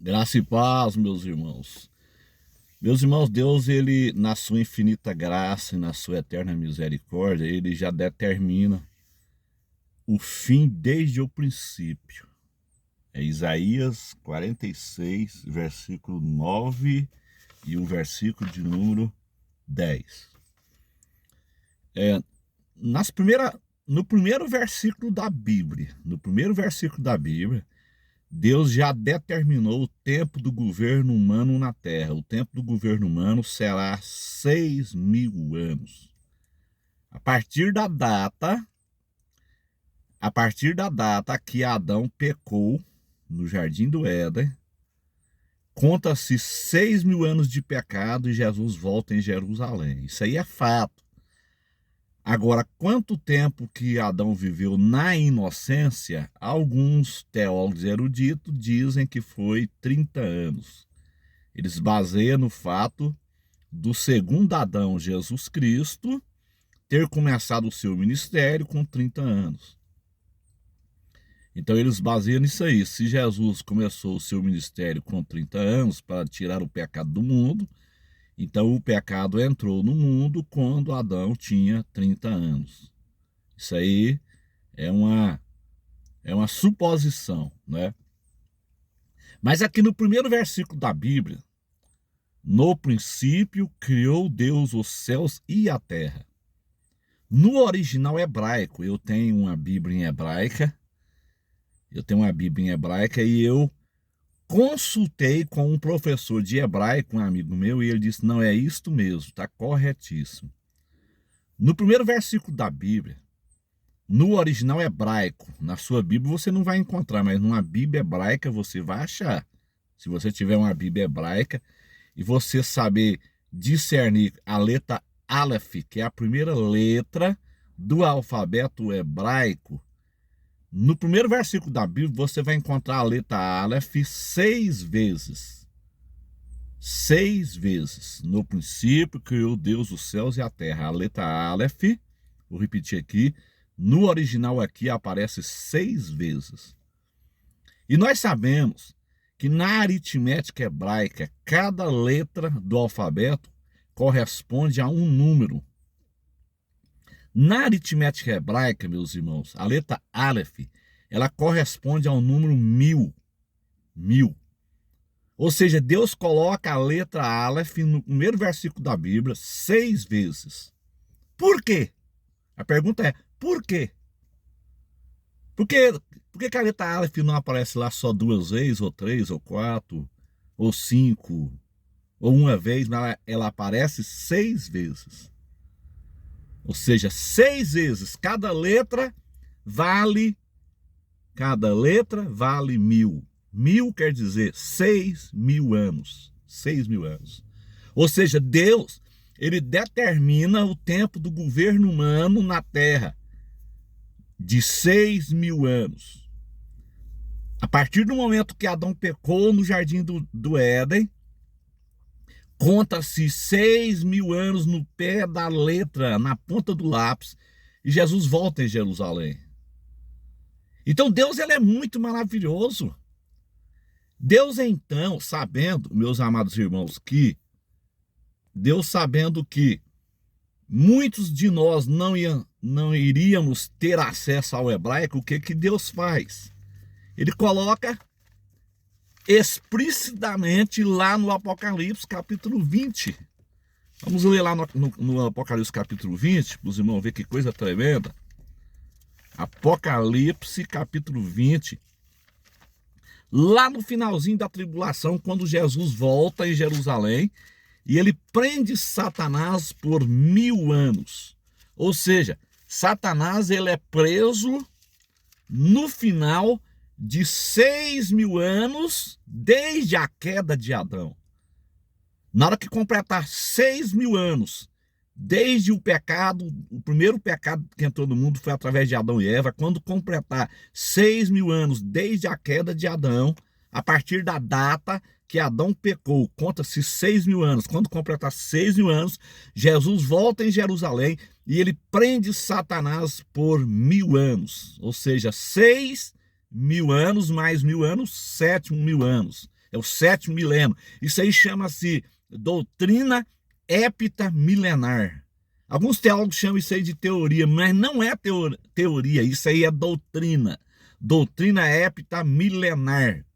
Graça e paz, meus irmãos. Meus irmãos, Deus, ele, na sua infinita graça e na sua eterna misericórdia, ele já determina o fim desde o princípio. É Isaías 46, versículo 9 e o versículo de número 10. É, nas primeira, no primeiro versículo da Bíblia, Deus já determinou o tempo do governo humano na Terra. O tempo do governo humano será 6.000 anos. A partir da data que Adão pecou no Jardim do Éden, conta-se 6.000 anos de pecado e Jesus volta em Jerusalém. Isso aí é fato. Agora, quanto tempo que Adão viveu na inocência, alguns teólogos eruditos dizem que foi 30 anos. Eles baseiam no fato do segundo Adão, Jesus Cristo, ter começado o seu ministério com 30 anos. Então eles baseiam nisso aí. Se Jesus começou o seu ministério com 30 anos para tirar o pecado do mundo, então o pecado entrou no mundo quando Adão tinha 30 anos. Isso aí é uma suposição, né? Mas aqui no primeiro versículo da Bíblia, no princípio criou Deus os céus e a terra. No original hebraico, eu tenho uma Bíblia em hebraica e eu consultei com um professor de hebraico, um amigo meu, e ele disse: não, é isto mesmo, está corretíssimo. No primeiro versículo da Bíblia, no original hebraico, na sua Bíblia você não vai encontrar, mas numa Bíblia hebraica você vai achar. Se você tiver uma Bíblia hebraica e você saber discernir a letra Aleph, que é a primeira letra do alfabeto hebraico, no primeiro versículo da Bíblia você vai encontrar a letra Aleph 6 vezes. 6 vezes. No princípio criou Deus os céus e a terra. A letra Aleph, vou repetir aqui, no original aqui aparece 6 vezes. E nós sabemos que na aritmética hebraica, cada letra do alfabeto corresponde a um número. Na aritmética hebraica, meus irmãos, a letra Aleph, ela corresponde ao número 1000. 1000. Ou seja, Deus coloca a letra Aleph no primeiro versículo da Bíblia 6 vezes. Por quê? A pergunta é, por quê? Por que a letra Aleph não aparece lá só 2 vezes, ou 3, ou 4, ou 5, ou uma vez, mas ela aparece 6 vezes? Ou seja, 6 vezes. Cada letra vale 1000. 1000 quer dizer 6.000 anos. 6.000 anos. Ou seja, Deus, ele determina o tempo do governo humano na Terra de 6.000 anos. A partir do momento que Adão pecou no Jardim do Éden, conta-se 6.000 anos no pé da letra, na ponta do lápis, e Jesus volta em Jerusalém. Então Deus, ele é muito maravilhoso. Deus então, sabendo, meus amados irmãos, Deus sabendo que muitos de nós não iríamos ter acesso ao hebraico, o que Deus faz? Ele coloca explicitamente lá no Apocalipse capítulo 20. Vamos ler lá no Apocalipse capítulo 20, para os irmãos verem que coisa tremenda. Apocalipse capítulo 20. Lá no finalzinho da tribulação, quando Jesus volta em Jerusalém, e ele prende Satanás por 1000 anos. Ou seja, Satanás, ele é preso no final de 6.000 anos desde a queda de Adão. Na hora que completar 6.000 anos desde o pecado, o primeiro pecado que entrou no mundo foi através de Adão e Eva. Quando completar 6.000 anos desde a queda de Adão, a partir da data que Adão pecou, conta-se 6.000 anos. Quando completar 6.000 anos, Jesus volta em Jerusalém e ele prende Satanás por 1000 anos. Ou seja, 6.000 anos mais 1000 anos, 7.000 anos. é o 7º milênio. Isso aí chama-se doutrina heptamilenar. Alguns teólogos chamam isso aí de teoria, mas não é teoria, isso aí é doutrina. Doutrina heptamilenar.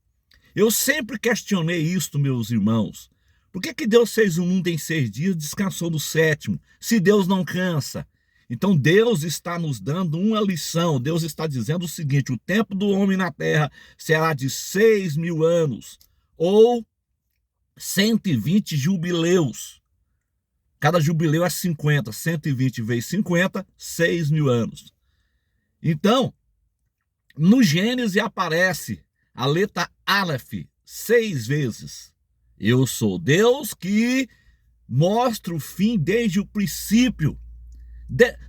Eu sempre questionei isso, meus irmãos. Por que Deus fez o mundo em 6 dias e descansou no 7º? Se Deus não cansa. Então Deus está nos dando uma lição. Deus está dizendo o seguinte: o tempo do homem na terra será de 6.000 anos, ou 120 jubileus. Cada jubileu é 50, 120 vezes 50, 6.000 anos. Então, no Gênesis aparece a letra Aleph 6 vezes. Eu sou Deus que mostra o fim desde o princípio.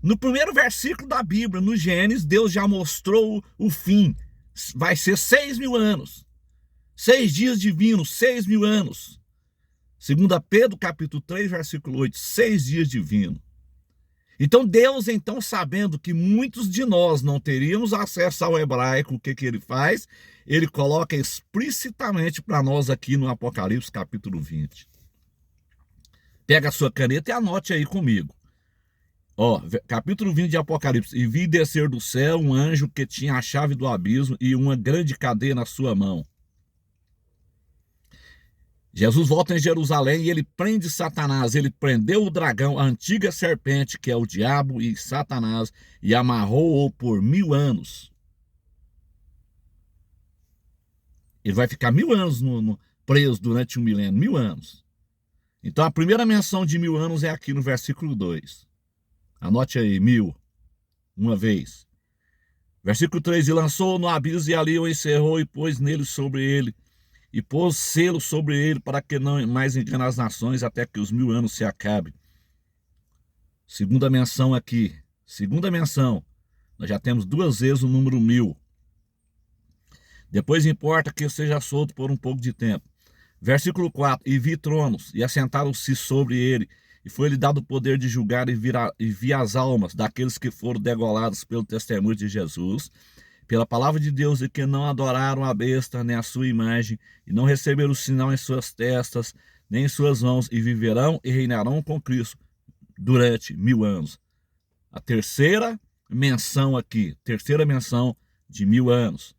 No primeiro versículo da Bíblia, no Gênesis, Deus já mostrou o fim. Vai ser 6.000 anos. 6 dias divinos, 6.000 anos. 2 Pedro, capítulo 3, versículo 8, 6 dias divinos. Então Deus, sabendo que muitos de nós não teríamos acesso ao hebraico, o que ele faz? Ele coloca explicitamente para nós aqui no Apocalipse, capítulo 20. Pega a sua caneta e anote aí comigo. Capítulo 20 de Apocalipse. E vi descer do céu um anjo que tinha a chave do abismo e uma grande cadeia na sua mão. Jesus volta em Jerusalém e ele prende Satanás. Ele prendeu o dragão, a antiga serpente, que é o diabo e Satanás, e amarrou-o por 1.000 anos. Ele vai ficar 1.000 anos preso durante 1 milênio, 1.000 anos. Então a primeira menção de 1.000 anos é aqui no versículo 2. Anote aí, 1.000, uma vez. Versículo 3, e lançou no abismo e ali o encerrou e pôs nele sobre ele, e pôs selo sobre ele para que não mais engane as nações até que os 1.000 anos se acabem. Segunda menção aqui, nós já temos 2 vezes o número 1.000. Depois importa que seja solto por um pouco de tempo. Versículo 4, e vi tronos, e assentaram-se sobre ele, e foi-lhe dado o poder de julgar e vi as almas daqueles que foram degolados pelo testemunho de Jesus, pela palavra de Deus, e que não adoraram a besta, nem a sua imagem, e não receberam o sinal em suas testas, nem em suas mãos, e viverão e reinarão com Cristo durante 1.000 anos. A terceira menção aqui, de 1.000 anos.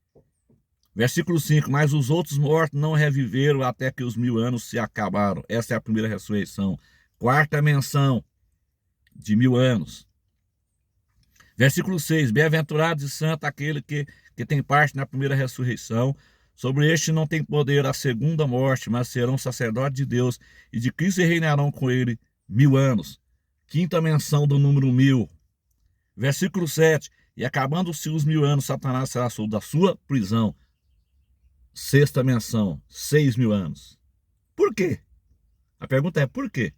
Versículo 5, mas os outros mortos não reviveram até que os 1.000 anos se acabaram. Essa é a primeira ressurreição. Quarta menção, de 1.000 anos. Versículo 6, bem-aventurado e santo aquele que tem parte na primeira ressurreição. Sobre este não tem poder a segunda morte, mas serão sacerdotes de Deus e de Cristo e reinarão com ele 1.000 anos. Quinta menção do número 1.000. Versículo 7, e acabando-se os 1.000 anos, Satanás será solto da sua prisão. Sexta menção, 6.000 anos. Por quê? A pergunta é por quê?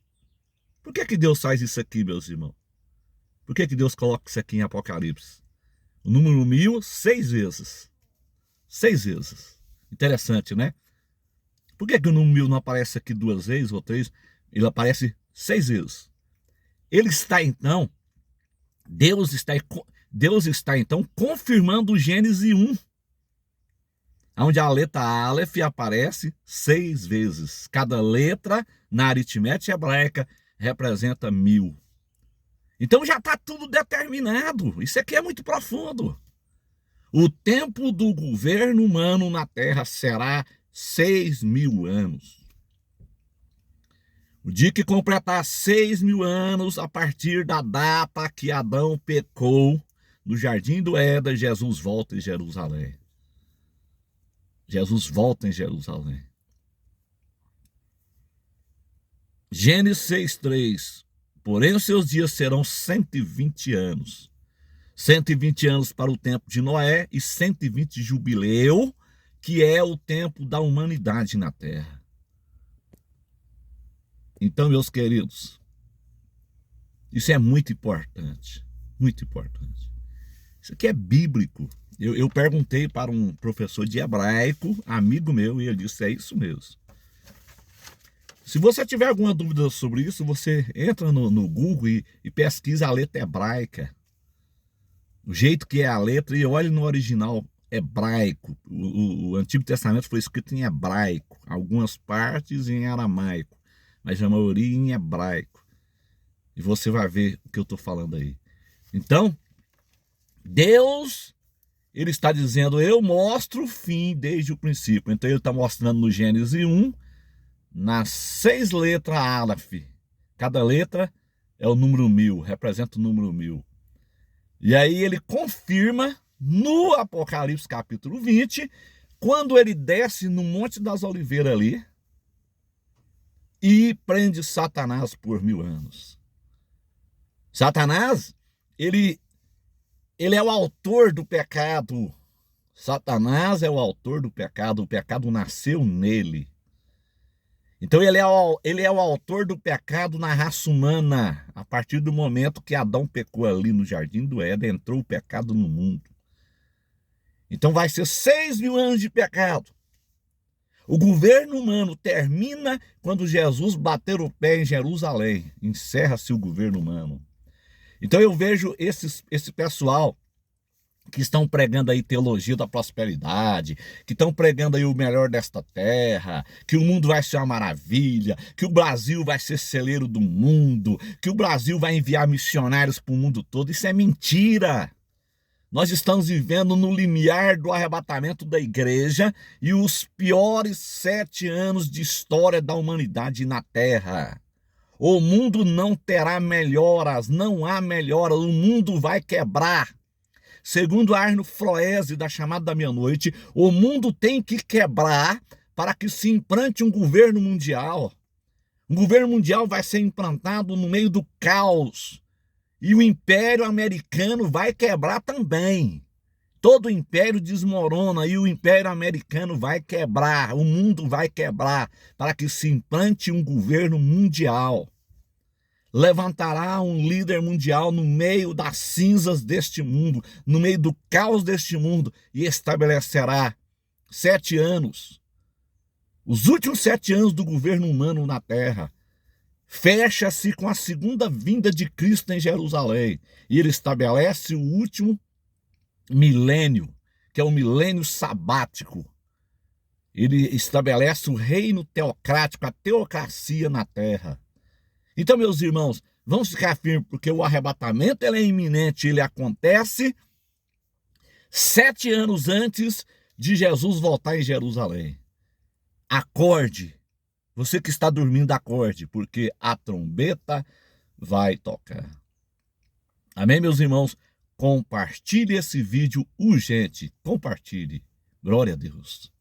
Por que Deus faz isso aqui, meus irmãos? Por que Deus coloca isso aqui em Apocalipse? O número 1.000, 6 vezes. 6 vezes. Interessante, né? Por que o número 1.000 não aparece aqui 2 vezes ou 3? Ele aparece 6 vezes. Deus está então confirmando o Gênesis 1. Onde a letra Aleph aparece 6 vezes. Cada letra na aritmética hebraica representa 1.000. Então já está tudo determinado. Isso aqui é muito profundo. O tempo do governo humano na terra será 6.000 anos. O dia que completar 6.000 anos, a partir da data que Adão pecou no jardim do Éden, Jesus volta em Jerusalém. Jesus volta em Jerusalém. Gênesis 6:3. Porém, os seus dias serão 120 anos. 120 anos para o tempo de Noé e 120 de jubileu, que é o tempo da humanidade na terra. Então, meus queridos, isso é muito importante. Muito importante. Isso aqui é bíblico. Eu perguntei para um professor de hebraico, amigo meu, e ele disse, é isso mesmo. Se você tiver alguma dúvida sobre isso, você entra no Google e pesquisa a letra hebraica. O jeito que é a letra e olhe no original hebraico. O Antigo Testamento foi escrito em hebraico, algumas partes em aramaico, mas a maioria em hebraico. E você vai ver o que eu estou falando aí. Então, Deus, ele está dizendo, eu mostro o fim desde o princípio. Então ele está mostrando no Gênesis 1, nas 6 letras Aleph. Cada letra é o número 1000, representa o número 1000. E aí ele confirma no Apocalipse capítulo 20, quando ele desce no Monte das Oliveiras ali e prende Satanás por 1000 anos. Satanás, ele é o autor do pecado. Satanás é o autor do pecado. O pecado nasceu nele. Então ele é o autor do pecado na raça humana. A partir do momento que Adão pecou ali no Jardim do Éden, entrou o pecado no mundo. Então vai ser 6.000 anos de pecado. O governo humano termina quando Jesus bater o pé em Jerusalém. Encerra-se o governo humano. Então eu vejo esse pessoal que estão pregando aí teologia da prosperidade, que estão pregando aí o melhor desta terra, que o mundo vai ser uma maravilha, que o Brasil vai ser celeiro do mundo, que o Brasil vai enviar missionários para o mundo todo. Isso é mentira. Nós estamos vivendo no limiar do arrebatamento da igreja e os piores 7 anos de história da humanidade na terra. O mundo não terá melhoras, não há melhora, o mundo vai quebrar. Segundo Arno Froese, da Chamada da Meia-Noite, o mundo tem que quebrar para que se implante um governo mundial. Um governo mundial vai ser implantado no meio do caos. E o Império Americano vai quebrar também. Todo o império desmorona e o Império Americano vai quebrar. O mundo vai quebrar para que se implante um governo mundial. Levantará um líder mundial no meio das cinzas deste mundo, no meio do caos deste mundo, e estabelecerá 7 anos, os últimos 7 anos do governo humano na terra. Fecha-se com a segunda vinda de Cristo em Jerusalém, e ele estabelece o último milênio, que é o milênio sabático. Ele estabelece o reino teocrático, a teocracia na terra. Então, meus irmãos, vamos ficar firmes, porque o arrebatamento ele é iminente, ele acontece 7 anos antes de Jesus voltar em Jerusalém. Acorde, você que está dormindo, acorde, porque a trombeta vai tocar. Amém, meus irmãos? Compartilhe esse vídeo urgente, compartilhe. Glória a Deus.